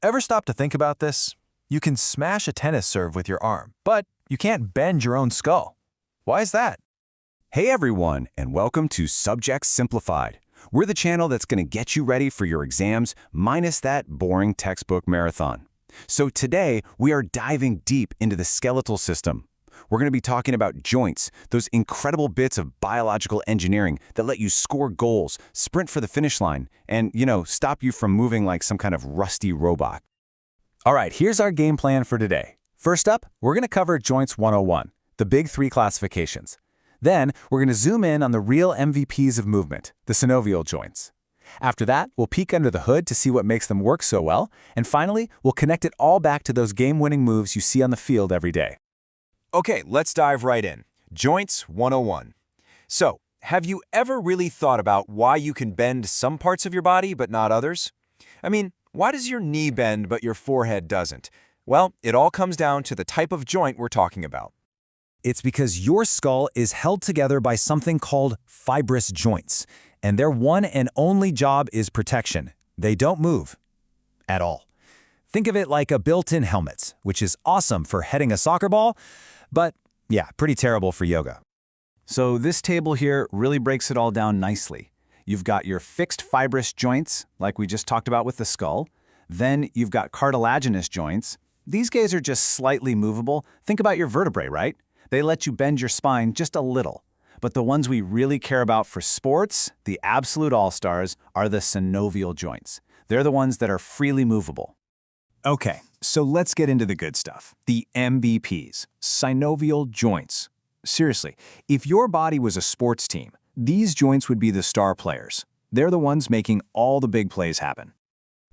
Ever stop to think about this? You can smash a tennis serve with your arm, but you can't bend your own skull. Why is that? Hey everyone, and welcome to Subjects Simplified. We're the channel that's going to get you ready for your exams, minus that boring textbook marathon. So today, we are diving deep into the skeletal system. We're going to be talking about joints, those incredible bits of biological engineering that let you score goals, sprint for the finish line, and, stop you from moving like some kind of rusty robot. All right, here's our game plan for today. First up, we're going to cover Joints 101, the big three classifications. Then, we're going to zoom in on the real MVPs of movement, the synovial joints. After that, we'll peek under the hood to see what makes them work so well, and finally, we'll connect it all back to those game-winning moves you see on the field every day. Okay, let's dive right in. Joints 101. So, have you ever really thought about why you can bend some parts of your body but not others? I mean, why does your knee bend but your forehead doesn't? Well, it all comes down to the type of joint we're talking about. It's because your skull is held together by something called fibrous joints, and their one and only job is protection. They don't move at all. Think of it like a built-in helmet, which is awesome for heading a soccer ball, but yeah, pretty terrible for yoga. So this table here really breaks it all down nicely. You've got your fixed fibrous joints, like we just talked about with the skull. Then you've got cartilaginous joints. These guys are just slightly movable. Think about your vertebrae, right? They let you bend your spine just a little. But the ones we really care about for sports, the absolute all-stars, are the synovial joints. They're the ones that are freely movable. Okay, so let's get into the good stuff. The MVPs, synovial joints. Seriously, if your body was a sports team, these joints would be the star players. They're the ones making all the big plays happen.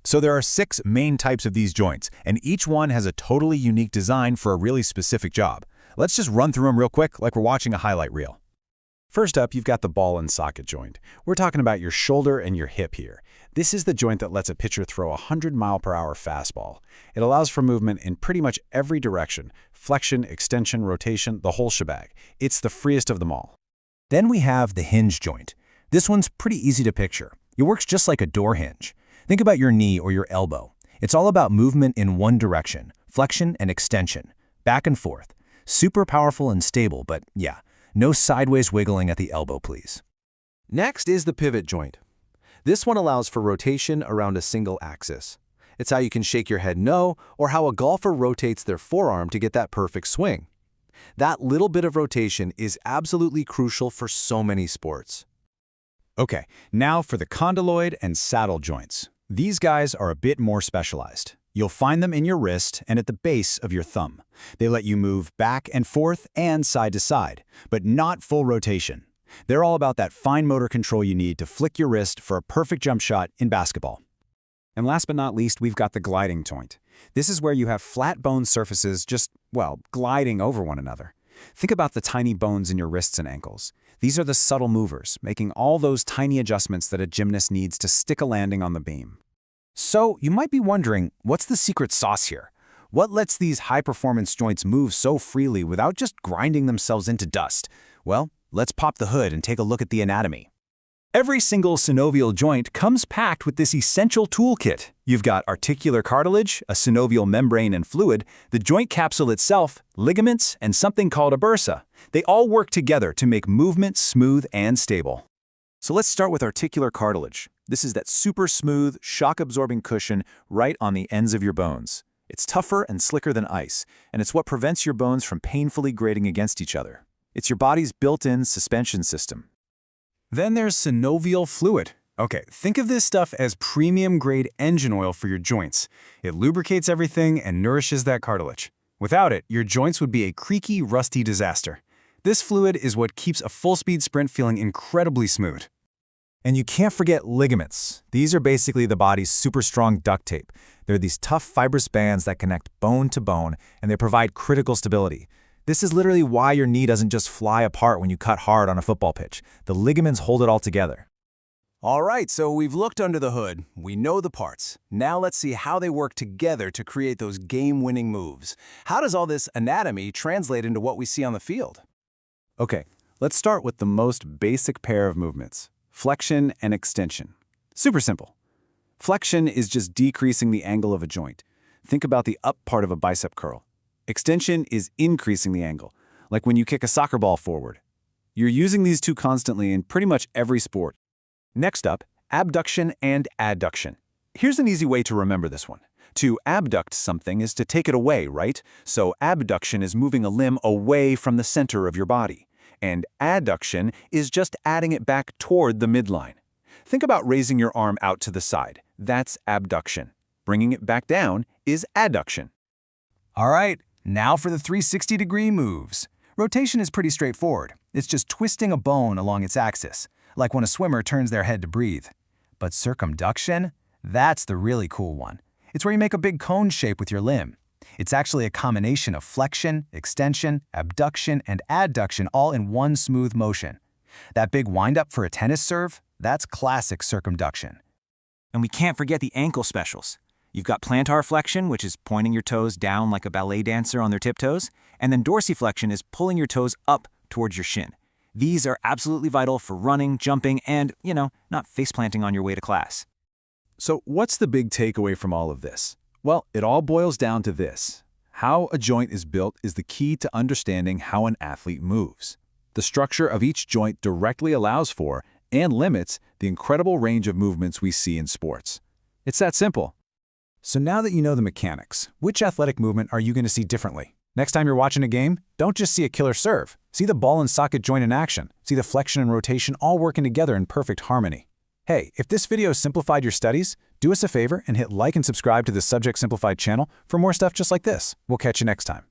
So there are 6 main types of these joints, and each one has a totally unique design for a really specific job. Let's just run through them real quick like we're watching a highlight reel. First up, you've got the ball and socket joint. We're talking about your shoulder and your hip here. This is the joint that lets a pitcher throw a 100-mile-per-hour fastball. It allows for movement in pretty much every direction: flexion, extension, rotation, the whole shebang. It's the freest of them all. Then we have the hinge joint. This one's pretty easy to picture. It works just like a door hinge. Think about your knee or your elbow. It's all about movement in one direction, flexion and extension, back and forth. Super powerful and stable, but yeah, no sideways wiggling at the elbow, please. Next is the pivot joint. This one allows for rotation around a single axis. It's how you can shake your head no, or how a golfer rotates their forearm to get that perfect swing. That little bit of rotation is absolutely crucial for so many sports. Okay, now for the condyloid and saddle joints. These guys are a bit more specialized. You'll find them in your wrist and at the base of your thumb. They let you move back and forth and side to side, but not full rotation. They're all about that fine motor control you need to flick your wrist for a perfect jump shot in basketball. And last but not least, we've got the gliding joint. This is where you have flat bone surfaces just, gliding over one another. Think about the tiny bones in your wrists and ankles. These are the subtle movers, making all those tiny adjustments that a gymnast needs to stick a landing on the beam. So you might be wondering, what's the secret sauce here? What lets these high-performance joints move so freely without just grinding themselves into dust? Well, let's pop the hood and take a look at the anatomy. Every single synovial joint comes packed with this essential toolkit. You've got articular cartilage, a synovial membrane and fluid, the joint capsule itself, ligaments, and something called a bursa. They all work together to make movement smooth and stable. So let's start with articular cartilage. This is that super smooth, shock-absorbing cushion right on the ends of your bones. It's tougher and slicker than ice, and it's what prevents your bones from painfully grating against each other. It's your body's built-in suspension system. Then there's synovial fluid. Okay, think of this stuff as premium-grade engine oil for your joints. It lubricates everything and nourishes that cartilage. Without it, your joints would be a creaky, rusty disaster. This fluid is what keeps a full-speed sprint feeling incredibly smooth. And you can't forget ligaments. These are basically the body's super strong duct tape. They're these tough fibrous bands that connect bone to bone, and they provide critical stability. This is literally why your knee doesn't just fly apart when you cut hard on a football pitch. The ligaments hold it all together. All right, so we've looked under the hood. We know the parts. Now let's see how they work together to create those game-winning moves. How does all this anatomy translate into what we see on the field? Okay, let's start with the most basic pair of movements: flexion and extension. Super simple. Flexion is just decreasing the angle of a joint. Think about the up part of a bicep curl. Extension is increasing the angle, like when you kick a soccer ball forward. You're using these two constantly in pretty much every sport. Next up, abduction and adduction. Here's an easy way to remember this one. To abduct something is to take it away, right? So abduction is moving a limb away from the center of your body. And adduction is just adding it back toward the midline. Think about raising your arm out to the side. That's abduction. Bringing it back down is adduction. All right, now for the 360-degree moves. Rotation is pretty straightforward. It's just twisting a bone along its axis, like when a swimmer turns their head to breathe. But circumduction? That's the really cool one. It's where you make a big cone shape with your limb. It's actually a combination of flexion, extension, abduction, and adduction all in one smooth motion. That big wind-up for a tennis serve? That's classic circumduction. And we can't forget the ankle specials. You've got plantar flexion, which is pointing your toes down like a ballet dancer on their tiptoes, and then dorsiflexion is pulling your toes up towards your shin. These are absolutely vital for running, jumping, and, not face-planting on your way to class. So what's the big takeaway from all of this? Well, it all boils down to this. How a joint is built is the key to understanding how an athlete moves. The structure of each joint directly allows for and limits the incredible range of movements we see in sports. It's that simple. So now that you know the mechanics, which athletic movement are you going to see differently? Next time you're watching a game, don't just see a killer serve. See the ball and socket joint in action. See the flexion and rotation all working together in perfect harmony. Hey, if this video simplified your studies, do us a favor and hit like and subscribe to the Subject Simplified channel for more stuff just like this. We'll catch you next time.